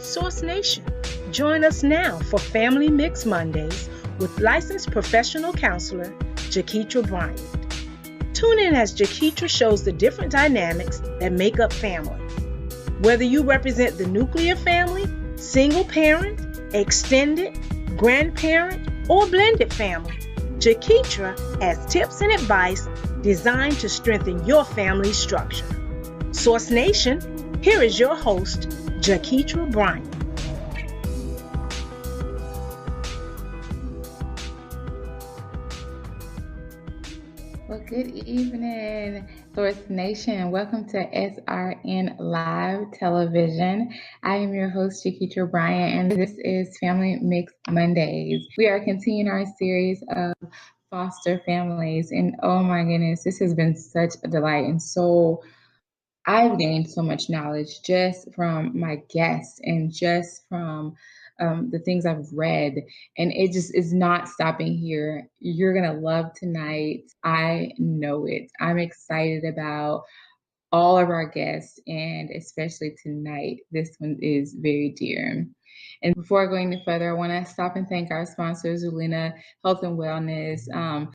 Source Nation. Join us now for Family Mix Mondays with licensed professional counselor Jaketra Bryant. Tune in as Jaketra shows the different dynamics that make up family. Whether you represent the nuclear family, single parent, extended, grandparent, or blended family, Jaketra has tips and advice designed to strengthen your family structure. Source Nation, here is your host, Jaketra Bryant. Well, good evening, Source Nation. Welcome to SRN Live Television. I am your host, Jaketra Bryant, and this is Family Mix Mondays. We are continuing our series of foster families, and oh my goodness, this has been such a delight. And so I've gained so much knowledge just from my guests and just from the things I've read, and it just is not stopping here. You're going to love tonight. I know it. I'm excited about all of our guests, and especially tonight. This one is very dear. And before going any further, I want to stop and thank our sponsors, Zulina Health and Wellness,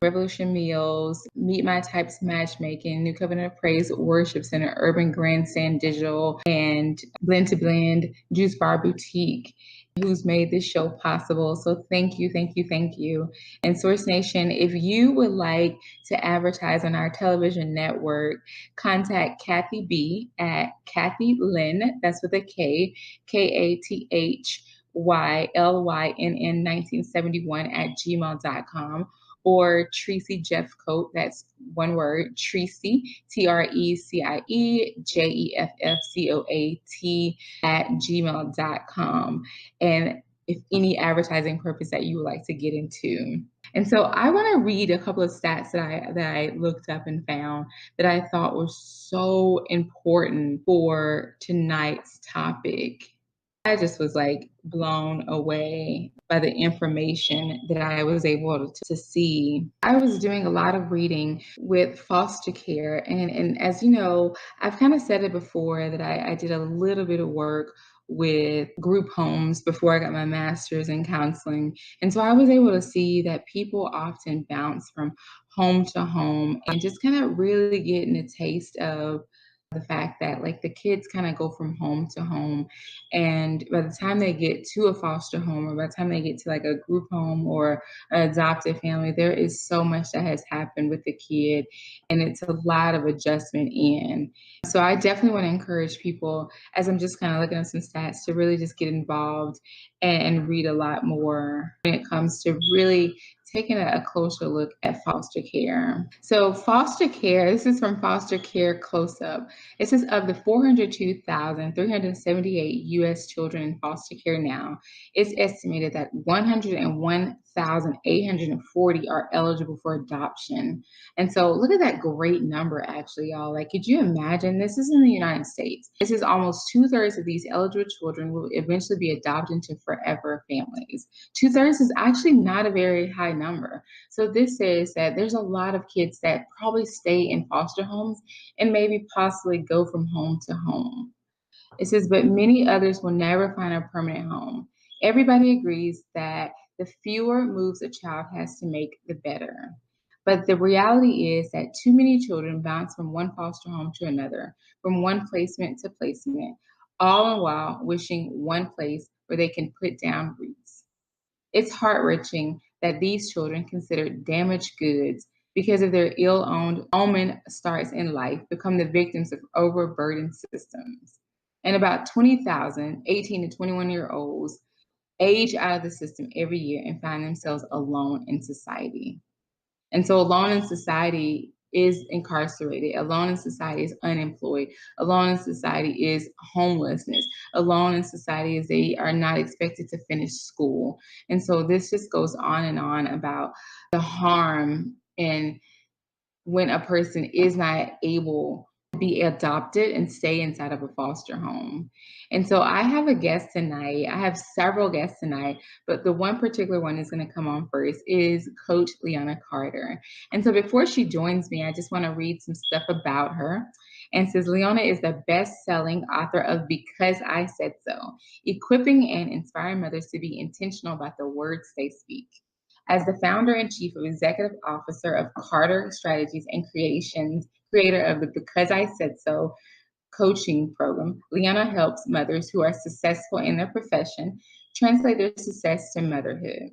Revolution Meals, Meet My Types Matchmaking, New Covenant of Praise Worship Center, Urban Grandstand Digital, and Blend to Blend, Juice Bar Boutique, who's made this show possible. So thank you, thank you, thank you. And Source Nation, if you would like to advertise on our television network, contact Kathy B at Kathy Lynn, that's with a K, KATHYLYNN 1971 at gmail.com, or Tracy Jeffcoat, that's one word, Tracy, TRECIE at gmail.com. And if any advertising purpose that you would like to get into. And so I want to read a couple of stats that I looked up and found that I thought were so important for tonight's topic. I just was like blown away by the information that I was able to see. I was doing a lot of reading with foster care. And as you know, I've kind of said it before that I did a little bit of work with group homes before I got my master's in counseling. And so I was able to see that people often bounce from home to home and just kind of really getting a taste of the fact that like the kids kind of go from home to home, and by the time they get to a foster home or by the time they get to like a group home or an adopted family, there is so much that has happened with the kid, and it's a lot of adjustment in. So I definitely want to encourage people, as I'm just kind of looking at some stats, to really just get involved and read a lot more when it comes to really taking a closer look at foster care. So foster care, this is from Foster Care Close-Up. It says of the 402,378 U.S. children in foster care now, it's estimated that 101,840 are eligible for adoption. And so look at that great number, actually, y'all. Like, could you imagine? This is in the United States. This is almost 2/3 of these eligible children will eventually be adopted into forever families. 2/3 is actually not a very high number. So this says that there's a lot of kids that probably stay in foster homes and maybe possibly go from home to home. It says, but many others will never find a permanent home. Everybody agrees that the fewer moves a child has to make, the better. But the reality is that too many children bounce from one foster home to another, from one placement to placement, all the while wishing one place where they can put down roots. It's heart-wrenching that these children, considered damaged goods because of their ill-omened starts in life, become the victims of overburdened systems. And about 20,000 18 to 21-year-olds age out of the system every year and find themselves alone in society. And so alone in society is incarcerated. Alone in society is unemployed. Alone in society is homelessness. Alone in society is they are not expected to finish school. And so this just goes on and on about the harm and when a person is not able to be adopted and stay inside of a foster home. And so I have a guest tonight. I have several guests tonight, but the one particular one is going to come on first is Coach Leanna Carter. And so before she joins me, I just want to read some stuff about her. And says Leona is the best-selling author of Because I Said So, equipping and inspiring mothers to be intentional about the words they speak. As the founder and chief executive officer of Carter Strategies and creator of the Because I Said So coaching program, Leona helps mothers who are successful in their profession translate their success to motherhood.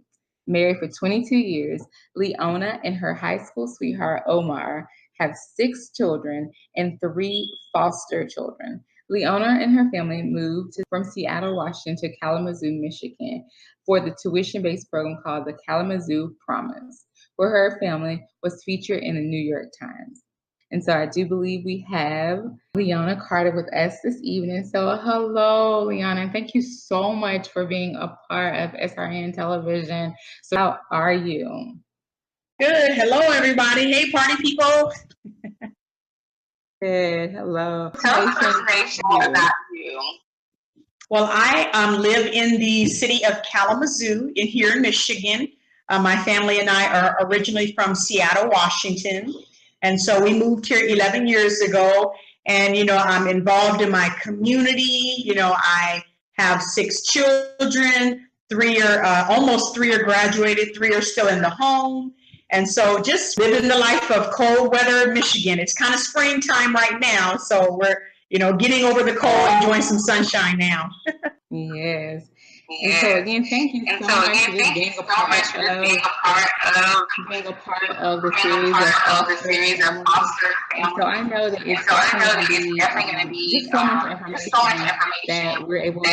Married for 22 years, Leona and her high school sweetheart, Omar, have 6 children and 3 foster children. Leona and her family moved from Seattle, Washington to Kalamazoo, Michigan for the tuition-based program called the Kalamazoo Promise, where her family was featured in the New York Times. And so I do believe we have Leona Carter with us this evening. So hello, Leona, and thank you so much for being a part of SRN Television. So how are you? Good. Hello, everybody. Hey, party people. Good. Hello. Tell us information about you. Well, I live in the city of Kalamazoo here in Michigan. My family and I are originally from Seattle, Washington. And so we moved here 11 years ago. And, I'm involved in my community. I have 6 children. 3 are almost 3 are graduated. 3 are still in the home. And so just living the life of cold weather Michigan. It's kind of springtime right now. So we're, getting over the cold, enjoying some sunshine now. Yes. And so again, thank you so much for just being a part of the series of foster families. So I know that it's definitely going to be so much information that we're able to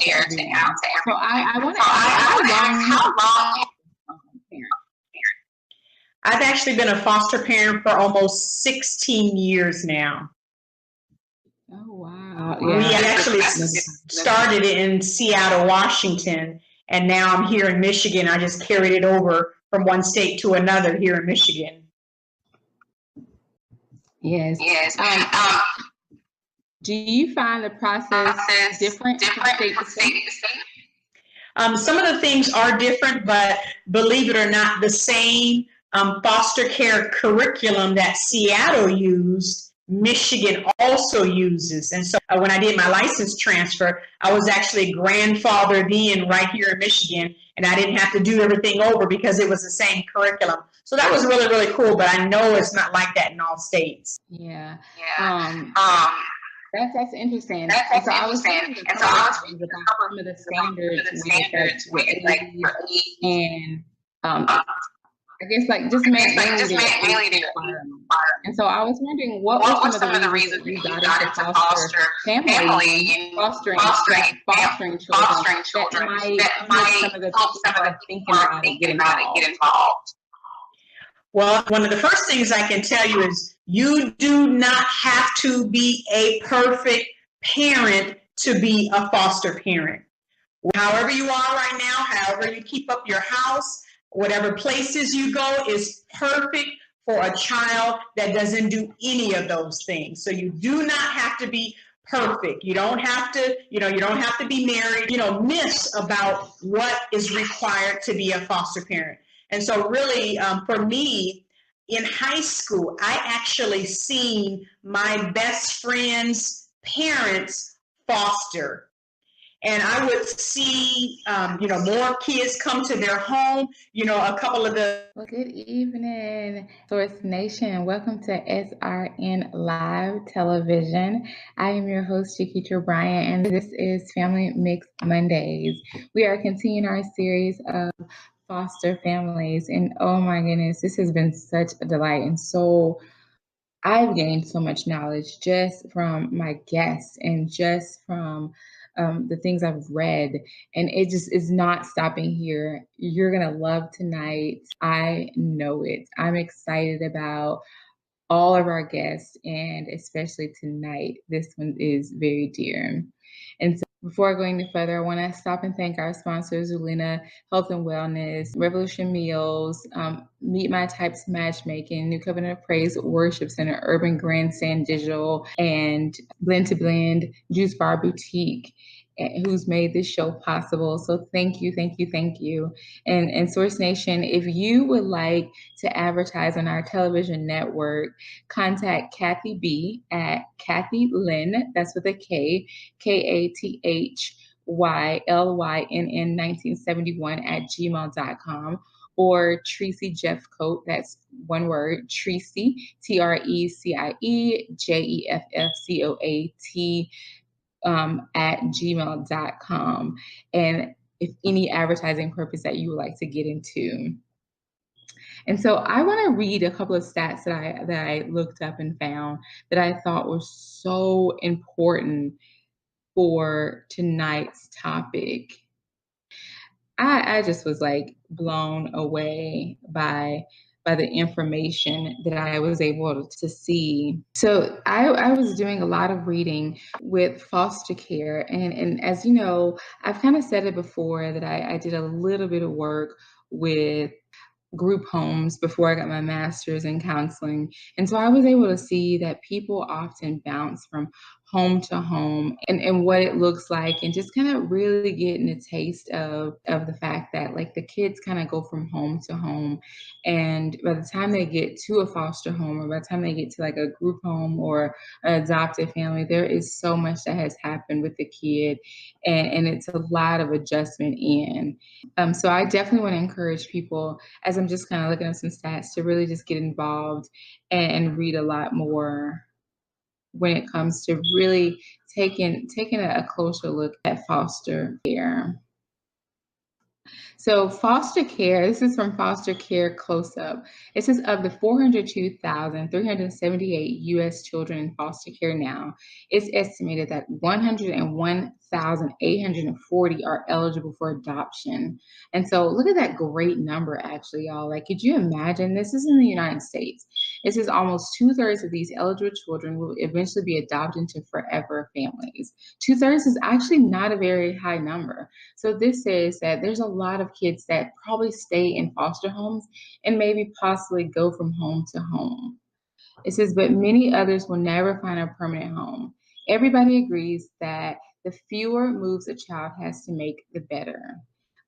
share to everyone. So I want to ask, how long I've actually been a foster parent for almost 16 years now. Oh, wow. Yeah. We actually started in Seattle, Washington, and now I'm here in Michigan. I just carried it over from one state to another here in Michigan. Yes. Do you find the process different from state to state? Some of the things are different, but believe it or not, the same foster care curriculum that Seattle used, Michigan also uses. And so when I did my license transfer, I was actually grandfathered in right here in Michigan, and I didn't have to do everything over because it was the same curriculum. So that was really, really cool, but I know it's not like that in all states. Yeah. That's interesting. So I was thinking about some of the standards and I guess just mainly the requirements. And so I was wondering what were some of the reasons you got into foster family and fostering children that might help some of the people thinking about it get involved. Well, one of the first things I can tell you is you do not have to be a perfect parent to be a foster parent. However you are right now, however you keep up your house, whatever places you go is perfect for a child that doesn't do any of those things. So you do not have to be perfect. You don't have to, you don't have to be married, myths about what is required to be a foster parent. And so really, for me, in high school, I actually seen my best friend's parents foster. And I would see, more kids come to their home, a couple of the... Well, good evening, Source Nation. Welcome to SRN Live Television. I am your host, Jaketra Bryant, and this is Family Mix Mondays. We are continuing our series of foster families, and oh my goodness, this has been such a delight. And so I've gained so much knowledge just from my guests and just from the things I've read, and it just is not stopping here. You're gonna love tonight. I know it. I'm excited about all of our guests, and especially tonight. This one is very dear. And so before going any further, I want to stop and thank our sponsors, Zulina Health and Wellness, Revolution Meals, Meet My Types Matchmaking, New Covenant of Praise Worship Center, Urban Grandstand Digital, and Blend to Blend Juice Bar Boutique. who's made this show possible. So thank you, thank you, thank you. And Source Nation, if you would like to advertise on our television network, contact Kathy B at Kathy Lynn, that's with a K, KathyLynn 1971 at gmail.com, or Tracy Jeffcoat, that's one word, Tracy, TRECIE at gmail.com. And if any advertising purpose that you would like to get into. And so I want to read a couple of stats that I looked up and found that I thought were so important for tonight's topic. I just was like blown away by the information that I was able to see. So I was doing a lot of reading with foster care. And as you know, I've kind of said it before that I did a little bit of work with group homes before I got my master's in counseling. And so I was able to see that people often bounce from home to home and what it looks like, and just kind of really getting a taste of the fact that like the kids kind of go from home to home. And by the time they get to a foster home, or by the time they get to like a group home or an adopted family, there is so much that has happened with the kid, and it's a lot of adjustment in. So I definitely want to encourage people, as I'm just kind of looking at some stats, to really just get involved and read a lot more when it comes to really taking a closer look at foster care. So foster care, this is from Foster Care Close Up. It says of the 402,378 U.S. children in foster care now, it's estimated that 101,840 are eligible for adoption. And so look at that great number, actually, y'all. Like, could you imagine? This is in the United States. It says almost 2/3 of these eligible children will eventually be adopted into forever families. 2/3 is actually not a very high number. So this says that there's a lot of kids that probably stay in foster homes and maybe possibly go from home to home. It says, but many others will never find a permanent home. Everybody agrees that the fewer moves a child has to make, the better.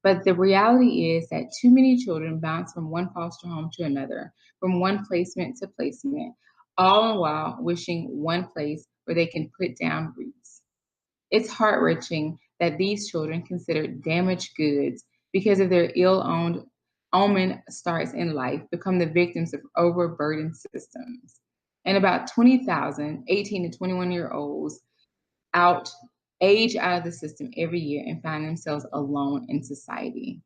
But the reality is that too many children bounce from one foster home to another, from one placement to placement, all the while wishing one place where they can put down roots. It's heart-wrenching that these children, considered damaged goods because of their ill-omened starts in life, become the victims of overburdened systems. And about 20,000 18 to 21-year-olds age out of the system every year and find themselves alone in society.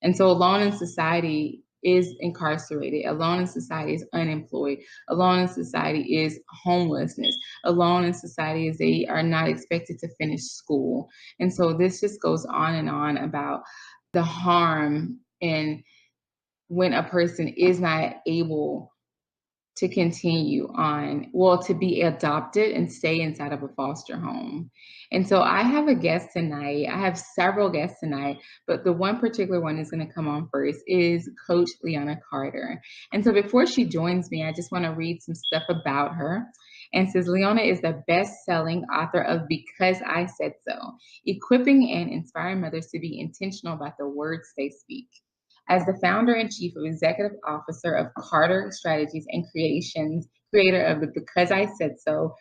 And so alone in society is incarcerated, alone in society is unemployed, alone in society is homelessness, alone in society is they are not expected to finish school. And so this just goes on and on about the harm in when a person is not able to continue on, to be adopted and stay inside of a foster home. And so I have a guest tonight. I have several guests tonight, but the one particular one is going to come on first is Coach Leona Carter. And so before she joins me, I just want to read some stuff about her. And says, Leona is the best-selling author of Because I Said So, equipping and inspiring mothers to be intentional about the words they speak. As the founder and chief executive officer of Carter Strategies and creator of the Because I Said So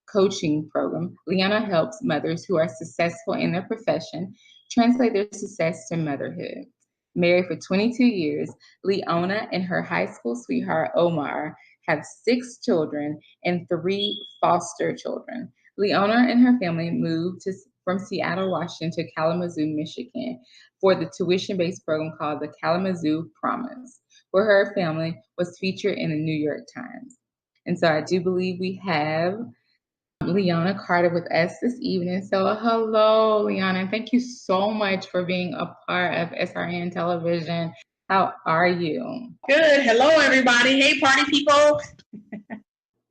coaching program, Leona helps mothers who are successful in their profession translate their success to motherhood. Married for 22 years, Leona and her high school sweetheart, Omar, have 6 children and 3 foster children. Leona and her family moved from Seattle, Washington to Kalamazoo, Michigan for the tuition-based program called the Kalamazoo Promise, where her family was featured in the New York Times. And so I do believe we have Leona Carter with us this evening. So hello, Leona, and thank you so much for being a part of SRN Television. How are you? Good. Hello, everybody. Hey, party people.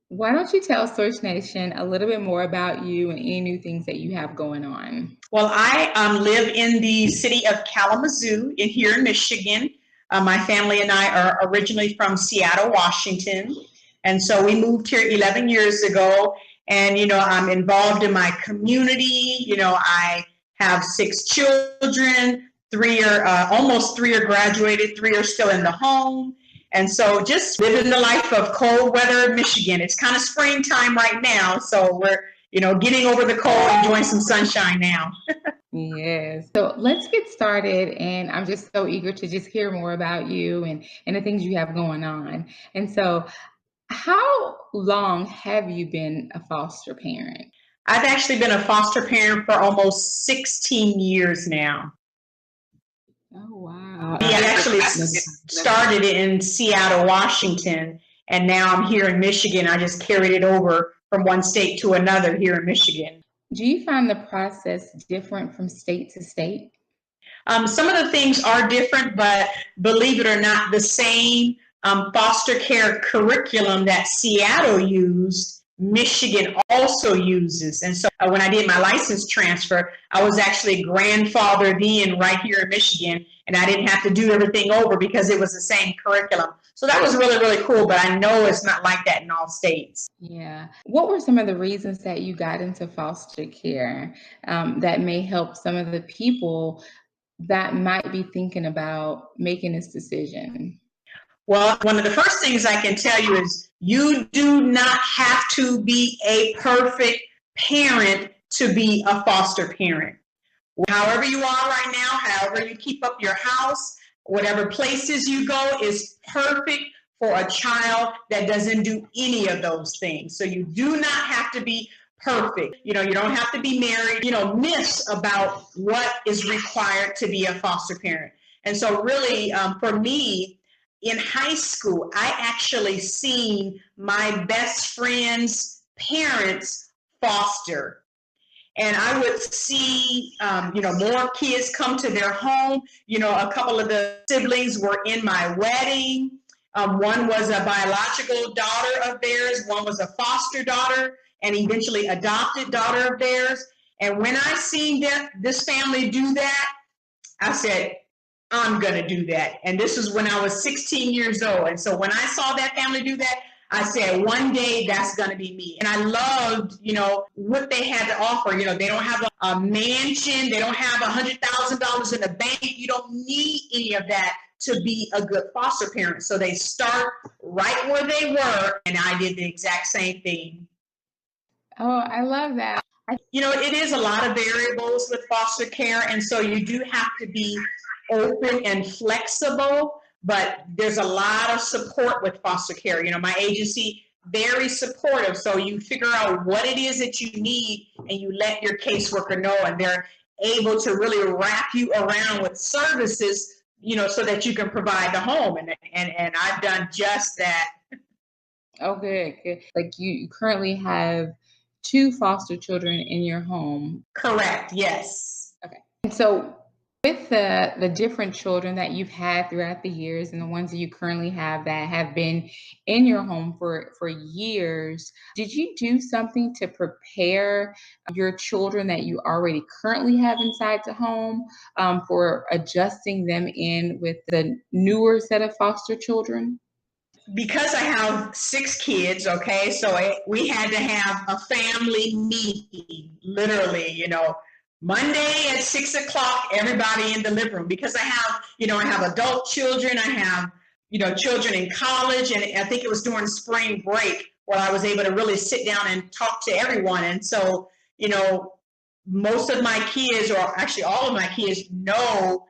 Why don't you tell Source Nation a little bit more about you and any new things that you have going on? Well, I live in the city of Kalamazoo here in Michigan. My family and I are originally from Seattle, Washington. And so we moved here 11 years ago. And, I'm involved in my community. I have 6 children. 3 are almost 3 are graduated, 3 are still in the home. And so just living the life of cold weather in Michigan. It's kind of springtime right now, so we're getting over the cold, enjoying some sunshine now. Yes. So let's get started. And I'm just so eager to just hear more about you and the things you have going on. And so, how long have you been a foster parent? I've actually been a foster parent for almost 16 years now. Oh, wow. We actually started in Seattle, Washington, and now I'm here in Michigan. I just carried it over from one state to another here in Michigan. Do you find the process different from state to state? Some of the things are different, but believe it or not, the same foster care curriculum that Seattle used, Michigan also uses. And so when I did my license transfer, I was actually grandfathered in right here in Michigan, and I didn't have to do everything over because it was the same curriculum. So that was really, really cool, but I know it's not like that in all states. Yeah. What were some of the reasons that you got into foster care that may help some of the people that might be thinking about making this decision? Well, one of the first things I can tell you is you do not have to be a perfect parent to be a foster parent. However you are right now, however you keep up your house, whatever places you go is perfect for a child that doesn't do any of those things. So you do not have to be perfect. You don't have to be married. Myths about what is required to be a foster parent. And so really, for me, in high school, I actually seen my best friend's parents foster. And I would see, more kids come to their home. A couple of the siblings were in my wedding. One was a biological daughter of theirs. One was a foster daughter and eventually adopted daughter of theirs. And when I seen this family do that, I said, I'm going to do that. And this was when I was 16 years old. And so when I saw that family do that, I said, one day that's going to be me. And I loved, what they had to offer. They don't have a mansion. They don't have $100,000 in the bank. You don't need any of that to be a good foster parent. So they start right where they were. And I did the exact same thing. Oh, I love that. It is a lot of variables with foster care. And so you do have to be open and flexible, but there's a lot of support with foster care. My agency, very supportive. So you figure out what it is that you need and you let your caseworker know, and they're able to really wrap you around with services, so that you can provide the home. And I've done just that. Oh, good. Like you currently have 2 foster children in your home. Correct. Yes. Okay. And so with the different children that you've had throughout the years and the ones that you currently have that have been in your home for years, did you do something to prepare your children that you already currently have inside the home for adjusting them in with the newer set of foster children? Because I have 6 kids, okay, so we had to have a family meeting, literally, Monday at 6 o'clock, everybody in the living room, because I have adult children, I have, children in college, and I think it was during spring break where I was able to really sit down and talk to everyone. And so, most of my kids, or actually all of my kids, know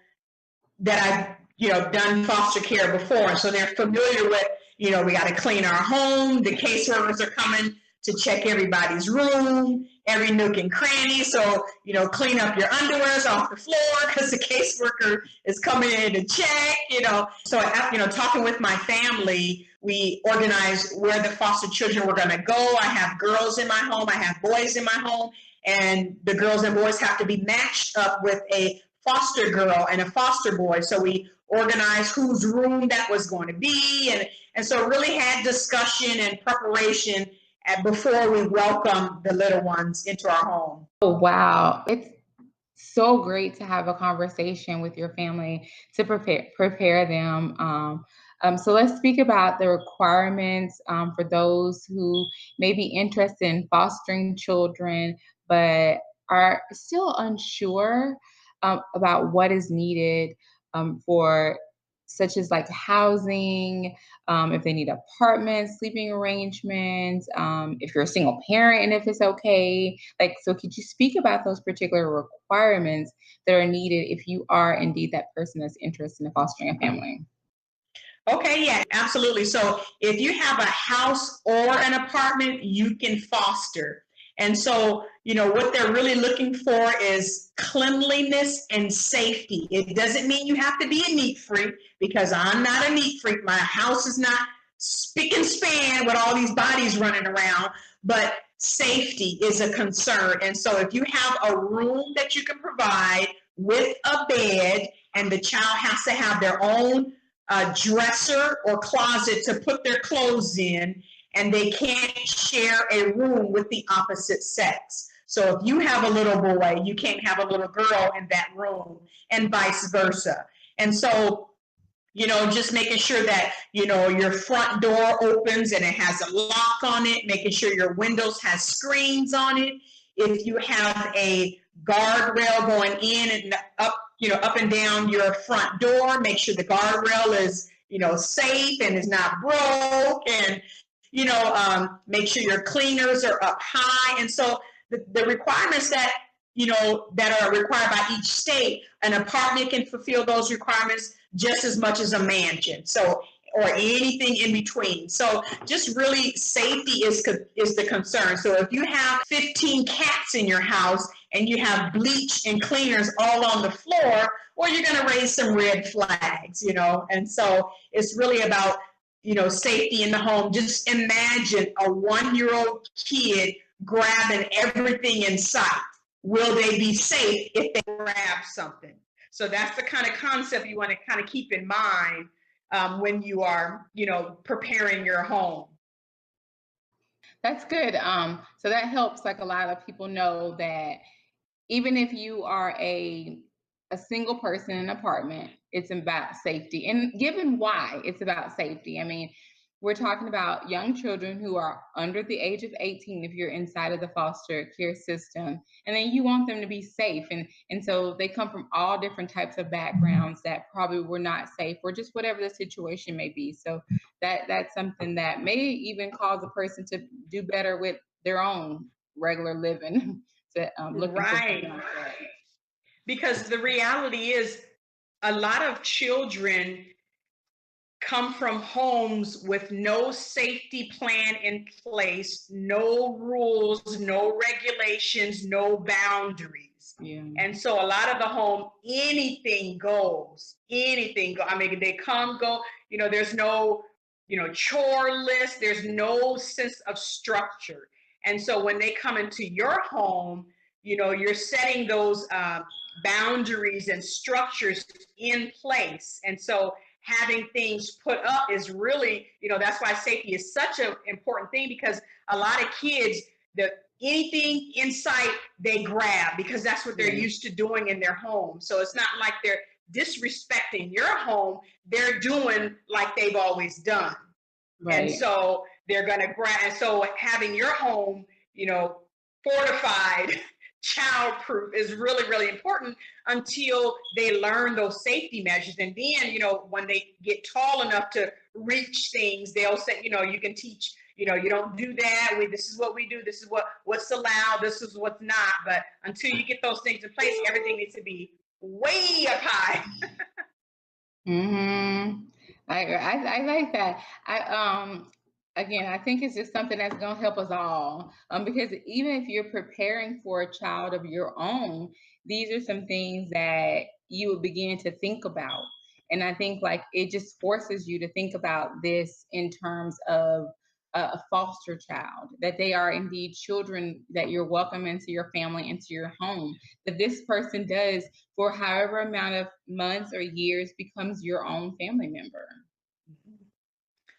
that I've, done foster care before. And so they're familiar with, we got to clean our home. The caseworkers are coming to check everybody's room, every nook and cranny. So, clean up your underwears off the floor because the caseworker is coming in to check, So, talking with my family, we organized where the foster children were going to go. I have girls in my home. I have boys in my home. And the girls and boys have to be matched up with a foster girl and a foster boy. So we organized whose room that was going to be. And so really had discussion and preparation before we welcome the little ones into our home. Oh, wow. It's so great to have a conversation with your family to prepare them. So let's speak about the requirements for those who may be interested in fostering children, but are still unsure about what is needed for such as like housing, if they need apartments, sleeping arrangements, if you're a single parent and if it's okay. Like, so could you speak about those particular requirements that are needed if you are indeed that person that's interested in fostering a family? Okay, yeah, absolutely. So if you have a house or an apartment, you can foster. And so, what they're really looking for is cleanliness and safety. It doesn't mean you have to be a neat freak, because I'm not a neat freak. My house is not spick and span with all these bodies running around, but safety is a concern. And so if you have a room that you can provide with a bed, and the child has to have their own dresser or closet to put their clothes in, and they can't share a room with the opposite sex. So if you have a little boy, you can't have a little girl in that room, and vice versa. And so, just making sure that, your front door opens and it has a lock on it, making sure your windows has screens on it. If you have a guardrail going in and up, up and down your front door, make sure the guardrail is, safe and is not broke, and, make sure your cleaners are up high. And so the requirements that, that are required by each state, an apartment can fulfill those requirements just as much as a mansion. So, or anything in between. So just really safety is the concern. So if you have 15 cats in your house and you have bleach and cleaners all on the floor, well, you're going to raise some red flags, And so it's really about, safety in the home. Just imagine a 1-year-old kid grabbing everything in sight. Will they be safe if they grab something? So that's the kind of concept you want to kind of keep in mind when you are, preparing your home. That's good. So that helps like a lot of people know that even if you are a single person in an apartment, it's about safety. And given why it's about safety, I mean, we're talking about young children who are under the age of 18 if you're inside of the foster care system. And then you want them to be safe. And so they come from all different types of backgrounds that probably were not safe, or just whatever the situation may be. So that's something that may even cause a person to do better with their own regular living. To look into something like that. Because the reality is, a lot of children come from homes with no safety plan in place, no rules, no regulations, no boundaries. Yeah. And so a lot of the home, anything goes, anything. I mean, they come, go, there's no, chore list, there's no sense of structure. And so when they come into your home, you're setting those boundaries and structures in place. And so having things put up is really, that's why safety is such an important thing, because a lot of kids, anything in sight, they grab, because that's what they're used to doing in their home. So it's not like they're disrespecting your home, they're doing like they've always done. Right. And so they're going to grab. And so having your home, fortified, child-proof is really, really important until they learn those safety measures. And then, when they get tall enough to reach things, they'll say, you can teach, you don't do that. This is what we do. This is what's allowed. This is what's not. But until you get those things in place, everything needs to be way up high. Mm-hmm. I like that. Again, I think it's just something that's going to help us all. Because even if you're preparing for a child of your own, these are some things that you would begin to think about. And I think like it just forces you to think about this in terms of a foster child, that they are indeed children that you're welcome into your family, into your home, that this person does for however amount of months or years becomes your own family member.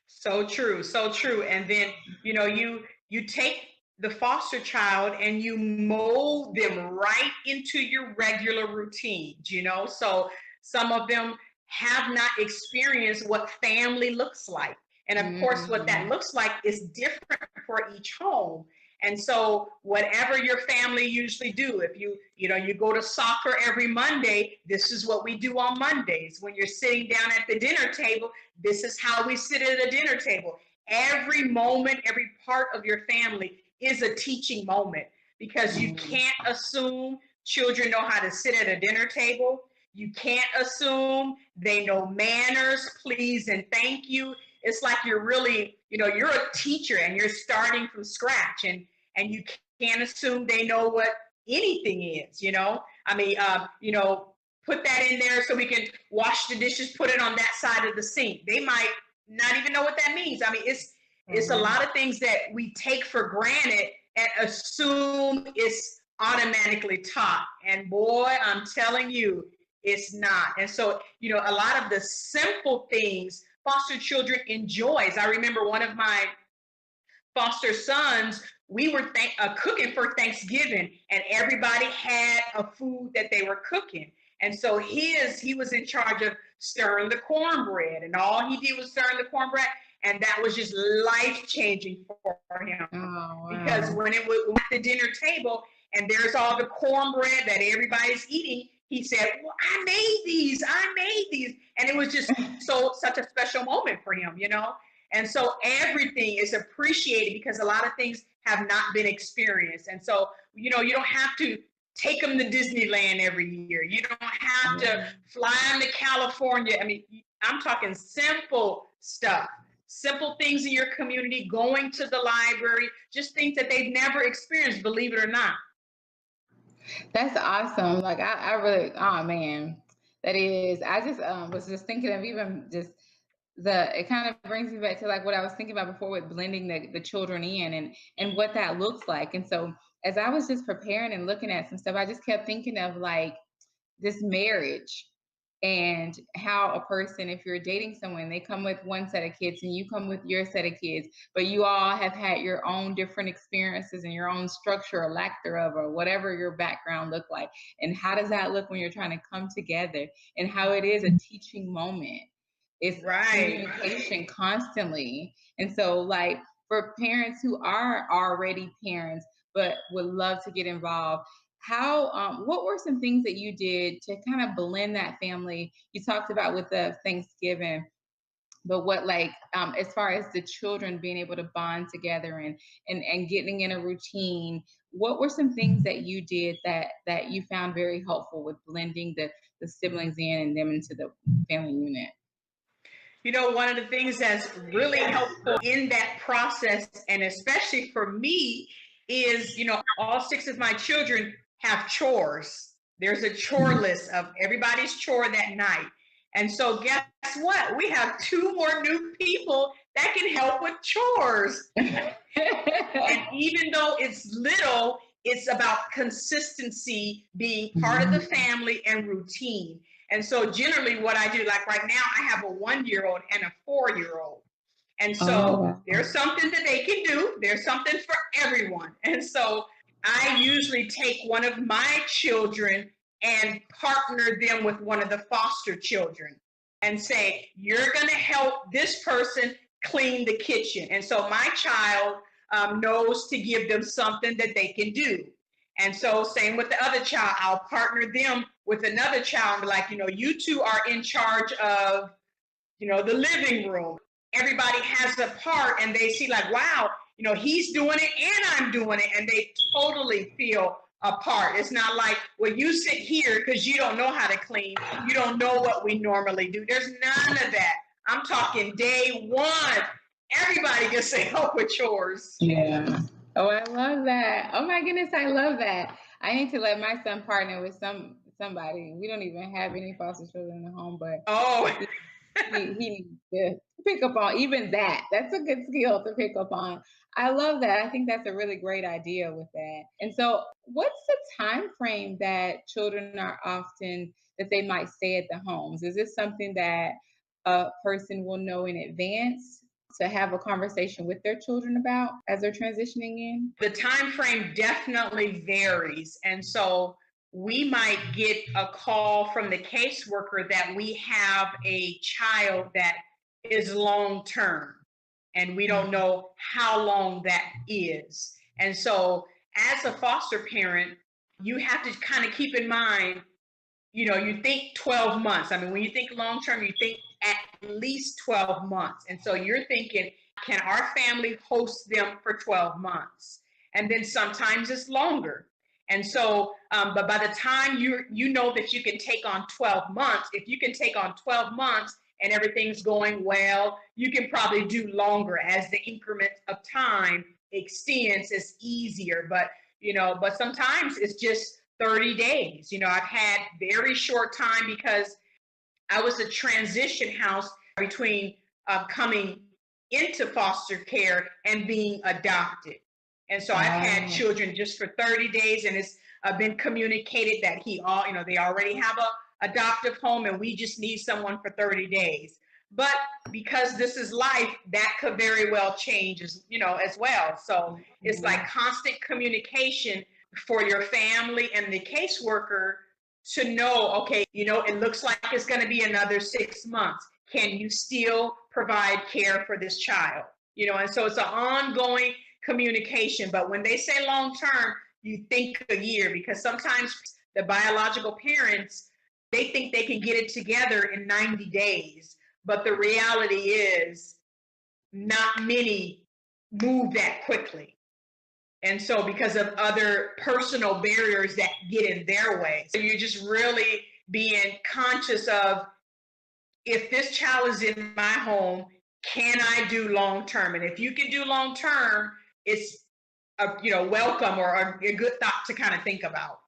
So true, so true. And then, you take the foster child and you mold them right into your regular routines, So some of them have not experienced what family looks like. And of course, what that looks like is different for each home. And so whatever your family usually do, if you go to soccer every Monday, this is what we do on Mondays. When you're sitting down at the dinner table, this is how we sit at a dinner table. Every moment, every part of your family is a teaching moment, because you can't assume children know how to sit at a dinner table. You can't assume they know manners, please and thank you. It's like you're really, you're a teacher and you're starting from scratch, and you can't assume they know what anything is. Put that in there so we can wash the dishes, put it on that side of the sink. They might not even know what that means. I mean, it's a lot of things that we take for granted and assume it's automatically taught. And boy, I'm telling you, it's not. And so, a lot of the simple things foster children enjoys. I remember one of my foster sons, we were cooking for Thanksgiving, and everybody had a food that they were cooking. And so he was in charge of stirring the cornbread, and all he did was stirring the cornbread, and that was just life-changing for him. Oh, wow. Because when it was at the dinner table and there's all the cornbread that everybody's eating, he said, well, I made these. And it was just such a special moment for him, And so everything is appreciated because a lot of things have not been experienced. And so, you don't have to take them to Disneyland every year. You don't have to fly them to California. I mean, I'm talking simple stuff, simple things in your community, going to the library, just things that they've never experienced, believe it or not. That's awesome. Like I really, oh man, that is, I just was just thinking of even just it kind of brings me back to like what I was thinking about before with blending the children in and what that looks like. And so as I was just preparing and looking at some stuff, I just kept thinking of like this marriage and how a person, if you're dating someone, they come with one set of kids and you come with your set of kids, but you all have had your own different experiences and your own structure or lack thereof, or whatever your background looked like. And how does that look when you're trying to come together, and how it is a teaching moment. It's communication constantly. And so like for parents who are already parents, but would love to get involved, what were some things that you did to kind of blend that family? You talked about with the Thanksgiving, but what as far as the children being able to bond together and getting in a routine, what were some things that you did that you found very helpful with blending the siblings in and them into the family unit? One of the things that's really helpful in that process, and especially for me, is, all 6 of my children have chores. There's a chore list of everybody's chore that night. And so guess what? We have 2 more new people that can help with chores. And even though it's little, it's about consistency, being part of the family, and routine. And so generally what I do, like right now, I have a 1-year-old and a 4-year-old. And so there's something that they can do. There's something for everyone. And so I usually take one of my children and partner them with one of the foster children and say, you're going to help this person clean the kitchen. And so my child knows to give them something that they can do. And so same with the other child, I'll partner them with another child and be like, you 2 are in charge of, the living room. Everybody has a part, and they see like, wow, he's doing it and I'm doing it. And they totally feel a part. It's not like, well, you sit here because you don't know how to clean. You don't know what we normally do. There's none of that. I'm talking day one. Everybody gets to help with chores. Yeah. Oh, I love that. Oh my goodness, I love that. I need to let my son partner with somebody. We don't even have any foster children in the home, but he needs to pick up on even that. That's a good skill to pick up on. I love that. I think that's a really great idea with that. And so what's the time frame that children are often that they might stay at the homes? Is this something that a person will know in advance to have a conversation with their children about as they're transitioning in? The time frame definitely varies. And so we might get a call from the caseworker that we have a child that is long term, and we don't know how long that is. And so as a foster parent, you have to kind of keep in mind, you think 12 months. I mean, when you think long term, you think at least 12 months. And so you're thinking, can our family host them for 12 months? And then sometimes it's longer. And so, but by the time you know that you can take on 12 months, if you can take on 12 months and everything's going well, you can probably do longer as the increment of time extends. It's easier. But sometimes it's just 30 days. I've had very short time because I was a transition house between coming into foster care and being adopted. And so I've had children just for 30 days, and it's been communicated that they already have a adoptive home, and we just need someone for 30 days. But because this is life, that could very well change as well. So it's like constant communication for your family and the caseworker to know, okay, it looks like it's going to be another 6 months. Can you still provide care for this child? And so it's an ongoing communication. But when they say long term, you think a year, because sometimes the biological parents, they think they can get it together in 90 days. But the reality is not many move that quickly. And so because of other personal barriers that get in their way. So you're just really being conscious of, if this child is in my home, can I do long term? And if you can do long term, it's welcome, or a good thought to kind of think about.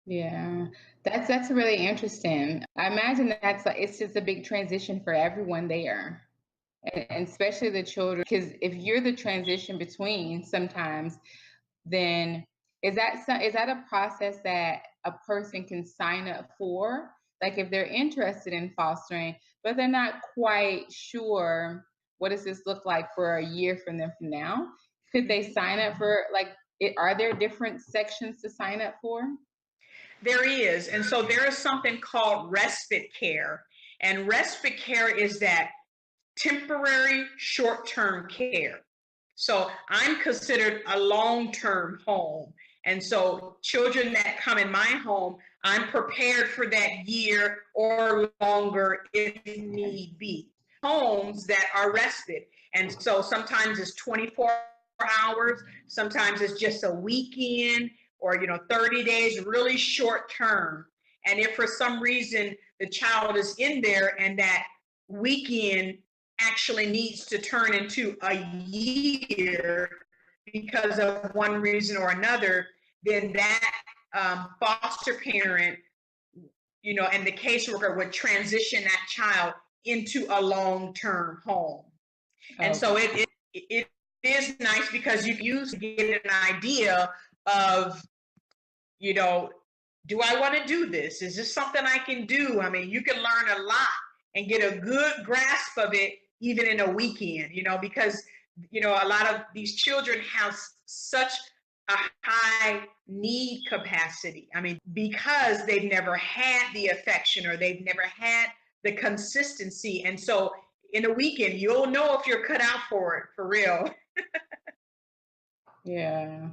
Yeah, that's really interesting. I imagine it's just a big transition for everyone there, and especially the children. Because if you're the transition between, sometimes, then is that a process that a person can sign up for? Like if they're interested in fostering, but they're not quite sure what does this look like for a year from now, could they sign up for are there different sections to sign up for? There is. And so there is something called respite care. And respite care is that temporary short-term care. So I'm considered a long-term home. And so children that come in my home, I'm prepared for that year or longer if need be. Homes that are respite. And so sometimes it's 24 hours, sometimes it's just a weekend, or 30 days, really short term. And if for some reason the child is in there and that weekend actually needs to turn into a year because of one reason or another, then that foster parent, and the caseworker would transition that child into a long-term home. Okay. And so it is nice because you can use to get an idea of, do I want to do this? Is this something I can do? I mean, you can learn a lot and get a good grasp of it even in a weekend, because, a lot of these children have such a high need capacity. I mean, because they've never had the affection or they've never had the consistency. And so in a weekend, you'll know if you're cut out for it, for real. Yeah.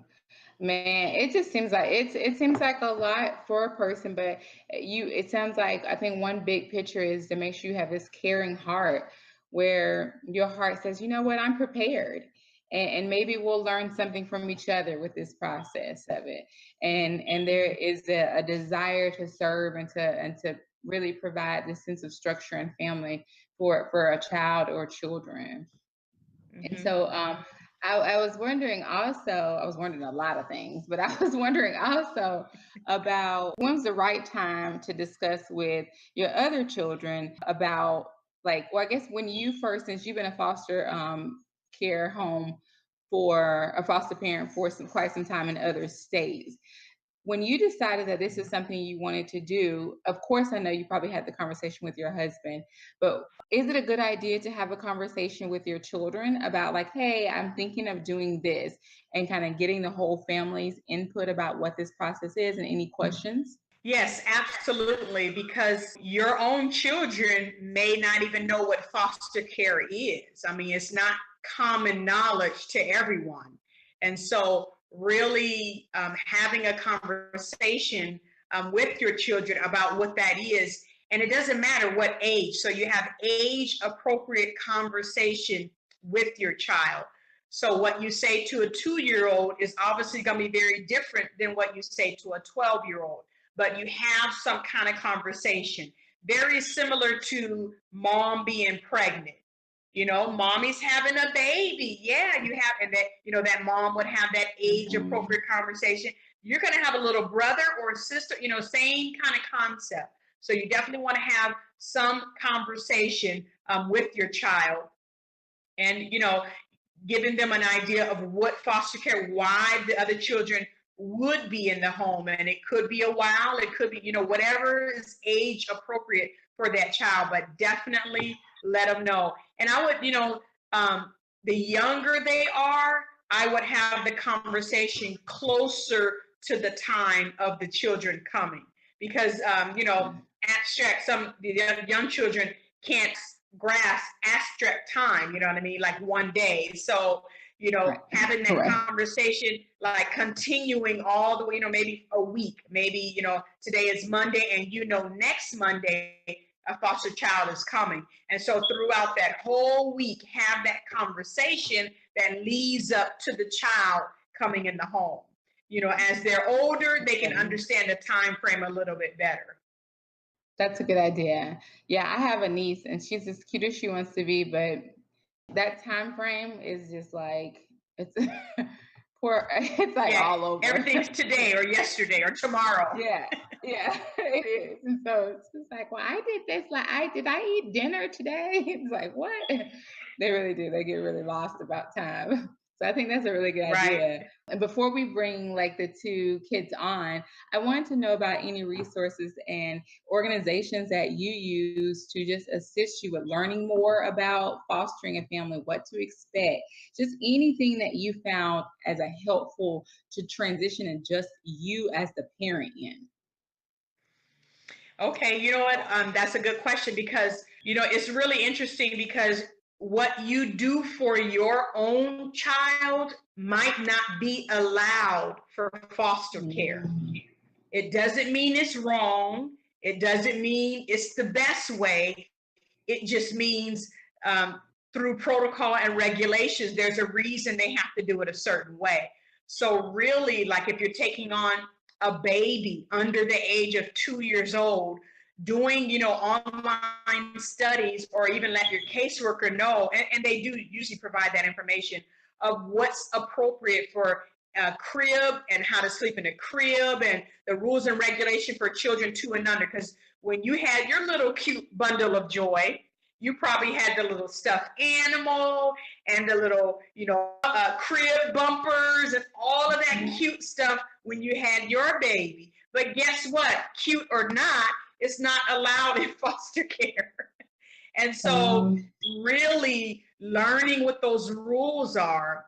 Man, it just seems like it seems like a lot for a person, but it sounds like, I think one big picture is to make sure you have this caring heart where your heart says, you know what, I'm prepared. And maybe we'll learn something from each other with this process of it. And there is a desire to serve and to really provide this sense of structure and family for a child or children. Mm-hmm. And so I was wondering a lot of things, but I was wondering also about when's the right time to discuss with your other children about, I guess when you first, since you've been a foster care home for a foster parent for quite some time in other states, when you decided that this is something you wanted to do, of course, I know you probably had the conversation with your husband, but is it a good idea to have a conversation with your children about hey, I'm thinking of doing this, and kind of getting the whole family's input about what this process is and any questions? Yes, absolutely, because your own children may not even know what foster care is. I mean, it's not common knowledge to everyone. And so really having a conversation with your children about what that is. And it doesn't matter what age. So you have age appropriate conversation with your child. So what you say to a 2-year-old is obviously going to be very different than what you say to a 12-year-old. But you have some kind of conversation. Very similar to mom being pregnant. You know, mommy's having a baby. Yeah, you have, and that, you know, that mom would have that age appropriate conversation. You're going to have a little brother or sister, you know, same kind of concept. So you definitely want to have some conversation with your child, and, you know, giving them an idea of what foster care, why the other children would be in the home. And it could be a while, it could be, you know, whatever is age appropriate for that child, but definitely let them know. And I would, you know, the younger they are, I would have the conversation closer to the time of the children coming, because, you know, abstract, some the young children can't grasp abstract time, you know what I mean, like one day. So, you know, having that conversation, like continuing all the way, you know, maybe a week, maybe, you know, today is Monday, and you know, next Monday a foster child is coming. And so throughout that whole week, have that conversation that leads up to the child coming in the home. You know, as they're older, they can understand the time frame a little bit better. That's a good idea. Yeah, I have a niece, and she's as cute as she wants to be, but that time frame is just like, it's poor. It's like all over. Everything's today or yesterday or tomorrow. Yeah, it is. And so it's just like, well, I did this. Like, did I eat dinner today? It's like, what? They really do. They get really lost about time. So I think that's a really good idea. And before we bring like the two kids on, I wanted to know about any resources and organizations that you use to just assist you with learning more about fostering a family, what to expect, just anything that you found as a helpful to transition and just you as the parent in. Okay, you know what? That's a good question, because, you know, it's really interesting, because what you do for your own child might not be allowed for foster care. It doesn't mean it's wrong. It doesn't mean it's the best way. It just means through protocol and regulations, there's a reason they have to do it a certain way. So really, like if you're taking on a baby under the age of 2 years old, doing, you know, online studies, or even let your caseworker know, and they do usually provide that information of what's appropriate for a crib and how to sleep in a crib and the rules and regulation for children 2 and under. Because when you had your little cute bundle of joy, you probably had the little stuffed animal and the little, you know, crib bumpers and all of that cute stuff when you had your baby. But guess what? Cute or not, it's not allowed in foster care. And so really learning what those rules are.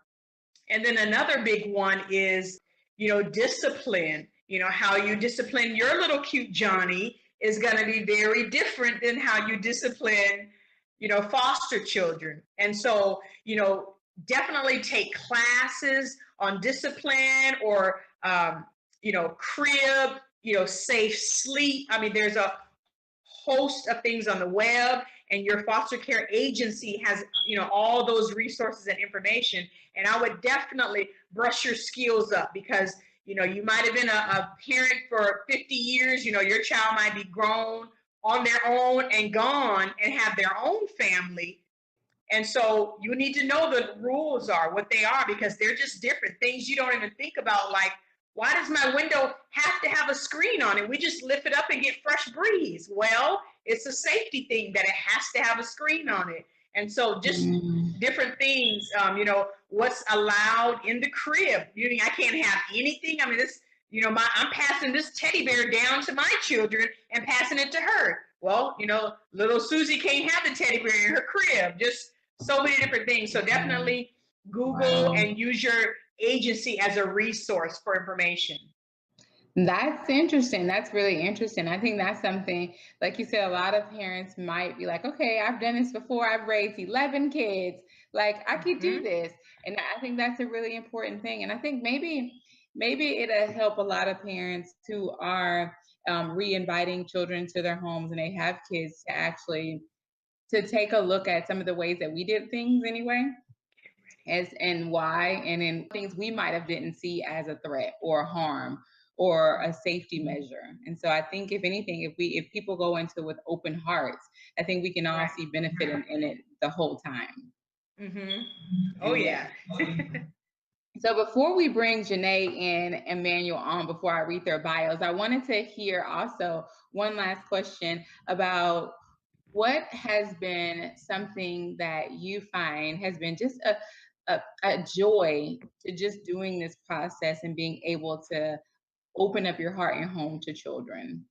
And then another big one is, you know, discipline. You know, how you discipline your little cute Johnny is going to be very different than how you discipline, you know, foster children. And so, you know, definitely take classes on discipline, or, you know, crib, you know, safe sleep. I mean, there's a host of things on the web, and your foster care agency has, you know, all those resources and information. And I would definitely brush your skills up, because, you know, you might have been a parent for 50 years. You know, your child might be grown on their own and gone and have their own family. And so you need to know the rules are, what they are, because they're just different things you don't even think about. Like, why does my window have to have a screen on it? We just lift it up and get fresh breeze. Well, it's a safety thing that it has to have a screen on it. And so just different things, you know, what's allowed in the crib. You mean I can't have anything? I mean, this, you know, I'm passing this teddy bear down to my children and passing it to her. Well, you know, little Susie can't have the teddy bear in her crib. Just so many different things. So definitely Google and use your agency as a resource for information. That's interesting. That's really interesting. I think that's something, like you said, a lot of parents might be like, okay, I've done this before. I've raised 11 kids. Like, I could do Hmm. this. And I think that's a really important thing. And I think maybe it'll help a lot of parents who are re-inviting children to their homes and they have kids to actually to take a look at some of the ways that we did things anyway, as and why, and in things we might have didn't see as a threat or harm or a safety measure. And so I think if anything, if people go into it with open hearts, I think we can all Right. see benefit in it the whole time. Hmm. Oh And yeah. yeah. So before we bring Zjane and Emmanuel on, before I read their bios, I wanted to hear also one last question about what has been something that you find has been just a joy to just doing this process and being able to open up your heart and home to children.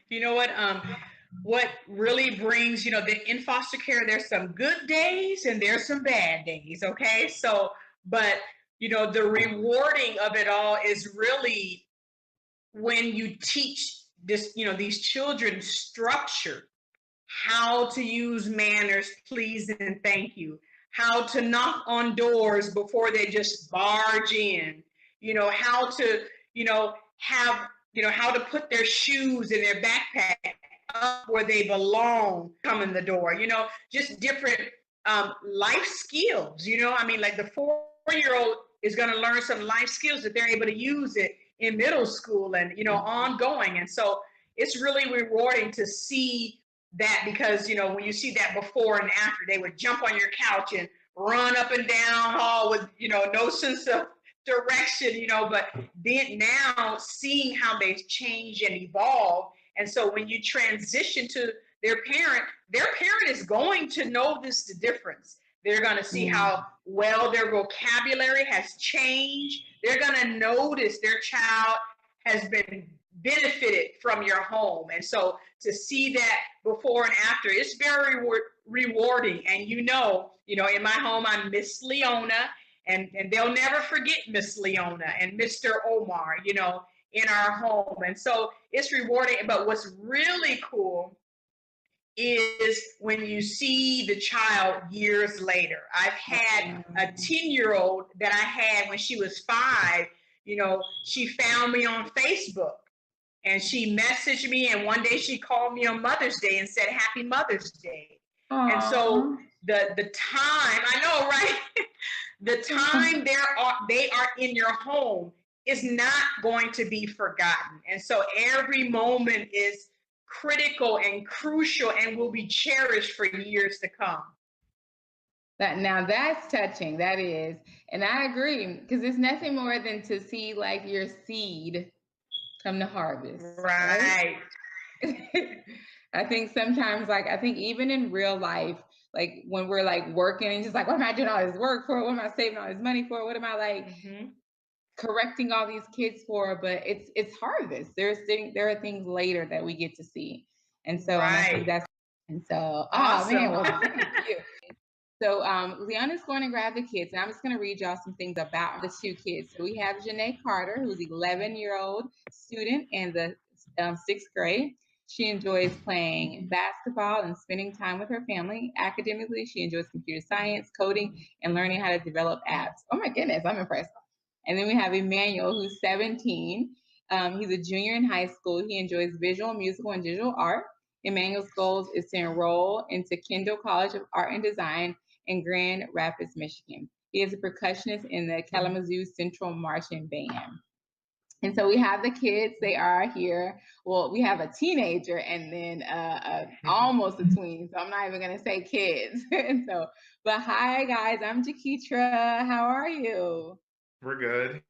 You know what really brings, in foster care, there's some good days and there's some bad days, okay? So, but, the rewarding of it all is really when you teach this, these children structure, how to use manners, please and thank you, how to knock on doors before they just barge in, how to, have, how to put their shoes in their backpack up where they belong, come in the door, just different life skills, I mean, like the 4-year-old is going to learn some life skills that they're able to use it in middle school and, ongoing. And so it's really rewarding to see that because, when you see that before and after, they would jump on your couch and run up and down hall with, no sense of direction, but then now seeing how they've changed and evolved. And so when you transition to their parent is going to notice the difference. They're going to see how well their vocabulary has changed. They're going to notice their child has been benefited from your home. And so to see that before and after, it's very rewarding. And in my home, I'm Miss Leona, and they'll never forget Miss Leona and Mr. Omar, in our home. And so it's rewarding. But what's really cool is when you see the child years later. I've had a 10-year-old that I had when she was 5. She found me on Facebook and she messaged me, and one day she called me on Mother's Day and said, Happy Mother's Day. Aww. And so the time, I know, right? The time they are in your home is not going to be forgotten. And so every moment is critical and crucial and will be cherished for years to come. Now that's touching. That is, and I agree because it's nothing more than to see like your seed come to harvest, right? I think sometimes, like, I think even in real life, like when we're like working and just like, what am I doing all this work for? What am I saving all this money for? What am I like correcting all these kids for? But it's harvest. There are things later that we get to see, and so and I think that's and so. Awesome. Oh man, well, thank you. So Leona's going to grab the kids, and I'm just going to read y'all some things about the 2 kids. So we have Zjane Carter, who's an 11-year-old student in the 6th grade. She enjoys playing basketball and spending time with her family. Academically, she enjoys computer science, coding, and learning how to develop apps. Oh my goodness, I'm impressed. And then we have Emmanuel, who's 17. He's a junior in high school. He enjoys visual, musical, and digital art. Emmanuel's goals is to enroll into Kendall College of Art and Design in Grand Rapids, Michigan. He is a percussionist in the Kalamazoo Central Marching Band. And so we have the kids, they are here. Well, we have a teenager and then almost a tween. So I'm not even gonna say kids. And so, but hi guys, I'm Jaketra. How are you? We're good.